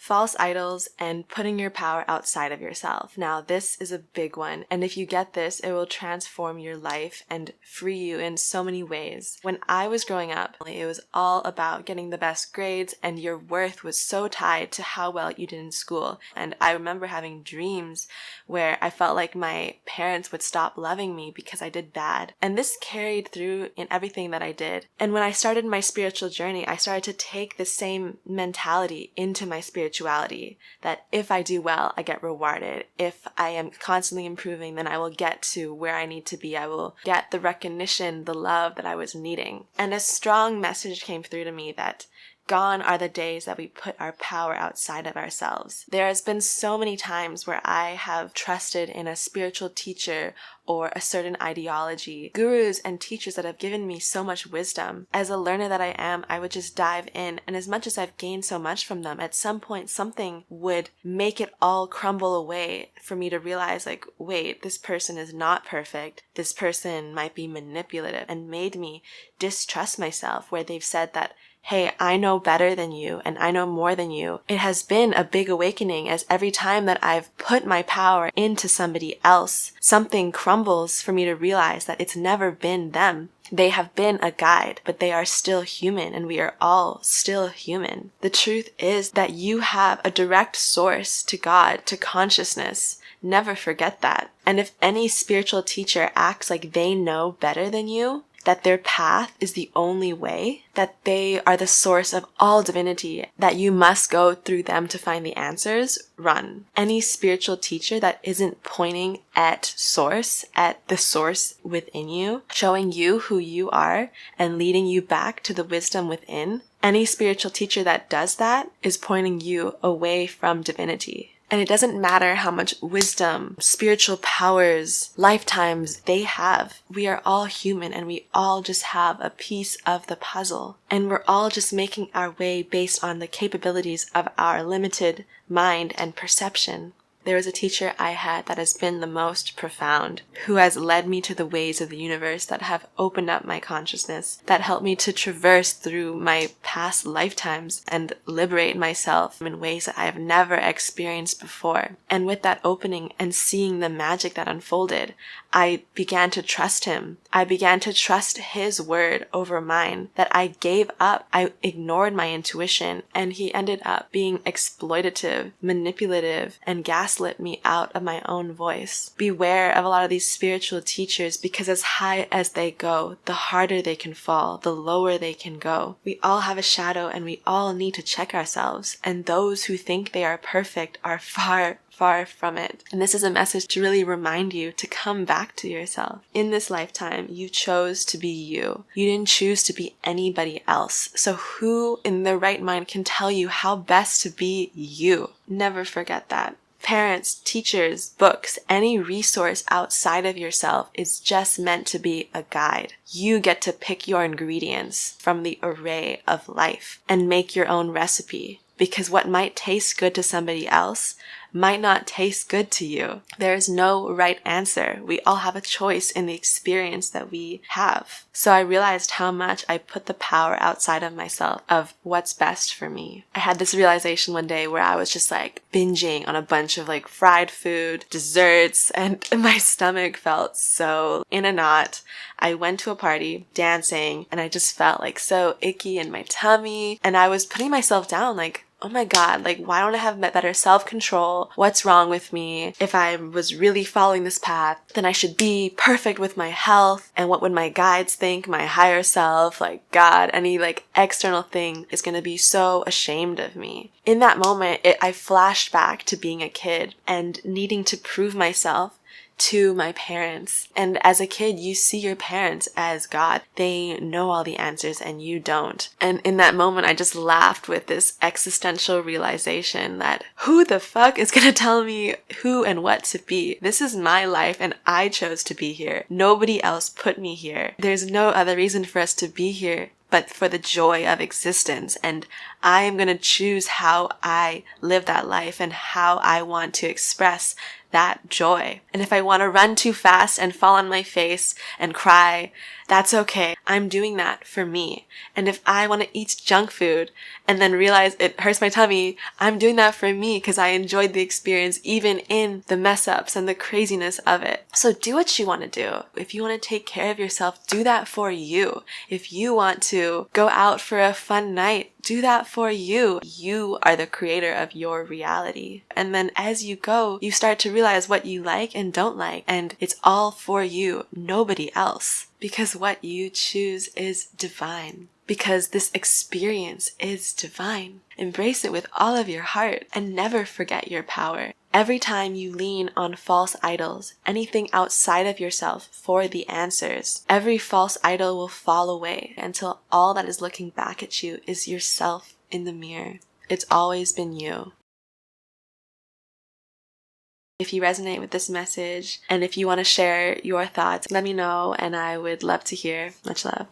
false idols and putting your power outside of yourself. Now, this is a big one, and if you get this, it will transform your life and free you in so many ways. When I was growing up, it was all about getting the best grades, and your worth was so tied to how well you did in school. And I remember having dreams where I felt like my parents would stop loving me because I did bad. And this carried through in everything that I did. And when I started my spiritual journey, I started to take the same mentality into my spirituality, that if I do well, I get rewarded. If I am constantly improving, then I will get to where I need to be. I will get the recognition, the love that I was needing. And a strong message came through to me that gone are the days that we put our power outside of ourselves. There has been so many times where I have trusted in a spiritual teacher or a certain ideology, gurus and teachers that have given me so much wisdom. As a learner that I am, I would just dive in, and as much as I've gained so much from them, at some point something would make it all crumble away for me to realize, like, wait, this person is not perfect. This person might be manipulative, and made me distrust myself, where they've said that, hey, I know better than you and I know more than you. It has been a big awakening, as every time that I've put my power into somebody else, something crumbles for me to realize that it's never been them. They have been a guide, but they are still human, and we are all still human. The truth is that you have a direct source to God, to consciousness. Never forget that. And if any spiritual teacher acts like they know better than you, that their path is the only way, that they are the source of all divinity, that you must go through them to find the answers, run. Any spiritual teacher that isn't pointing at source, at the source within you, showing you who you are and leading you back to the wisdom within, any spiritual teacher that does that is pointing you away from divinity. And it doesn't matter how much wisdom, spiritual powers, lifetimes they have. We are all human, and we all just have a piece of the puzzle. And we're all just making our way based on the capabilities of our limited mind and perception. There was a teacher I had that has been the most profound, who has led me to the ways of the universe that have opened up my consciousness, that helped me to traverse through my past lifetimes and liberate myself in ways that I have never experienced before. And with that opening and seeing the magic that unfolded, I began to trust him. I began to trust his word over mine, that I gave up. I ignored my intuition, and he ended up being exploitative, manipulative, and gaslit me out of my own voice. Beware of a lot of these spiritual teachers, because as high as they go, the harder they can fall, the lower they can go. We all have a shadow, and we all need to check ourselves, and those who think they are perfect are far from it. And this is a message to really remind you to come back to yourself. In this lifetime, you chose to be you. You didn't choose to be anybody else. So who in their right mind can tell you how best to be you? Never forget that. Parents, teachers, books, any resource outside of yourself is just meant to be a guide. You get to pick your ingredients from the array of life and make your own recipe. Because what might taste good to somebody else might not taste good to you. There is no right answer. We all have a choice in the experience that we have. So I realized how much I put the power outside of myself of what's best for me. I had this realization one day where I was just like binging on a bunch of like fried food, desserts, and my stomach felt so in a knot. I went to a party, dancing, and I just felt like so icky in my tummy. And I was putting myself down like, oh my God, like, why don't I have better self-control? What's wrong with me? If I was really following this path, then I should be perfect with my health. And what would my guides think? My higher self, like God, any like external thing is going to be so ashamed of me. In that moment, I flashed back to being a kid and needing to prove myself to my parents. And as a kid, you see your parents as God. They know all the answers and you don't. And in that moment, I just laughed with this existential realization that who the fuck is gonna tell me who and what to be? This is my life and I chose to be here. Nobody else put me here. There's no other reason for us to be here but for the joy of existence, and I am going to choose how I live that life and how I want to express that joy. And if I want to run too fast and fall on my face and cry, that's okay. I'm doing that for me. And if I want to eat junk food and then realize it hurts my tummy, I'm doing that for me because I enjoyed the experience even in the mess ups and the craziness of it. So do what you want to do. If you want to take care of yourself, do that for you. If you want to go out for a fun night, do that for you. You are the creator of your reality. And then as you go, you start to realize what you like and don't like. And it's all for you, nobody else. Because what you choose is divine. Because this experience is divine. Embrace it with all of your heart and never forget your power. Every time you lean on false idols, anything outside of yourself for the answers, every false idol will fall away until all that is looking back at you is yourself in the mirror. It's always been you. If you resonate with this message and if you want to share your thoughts, let me know and I would love to hear. Much love.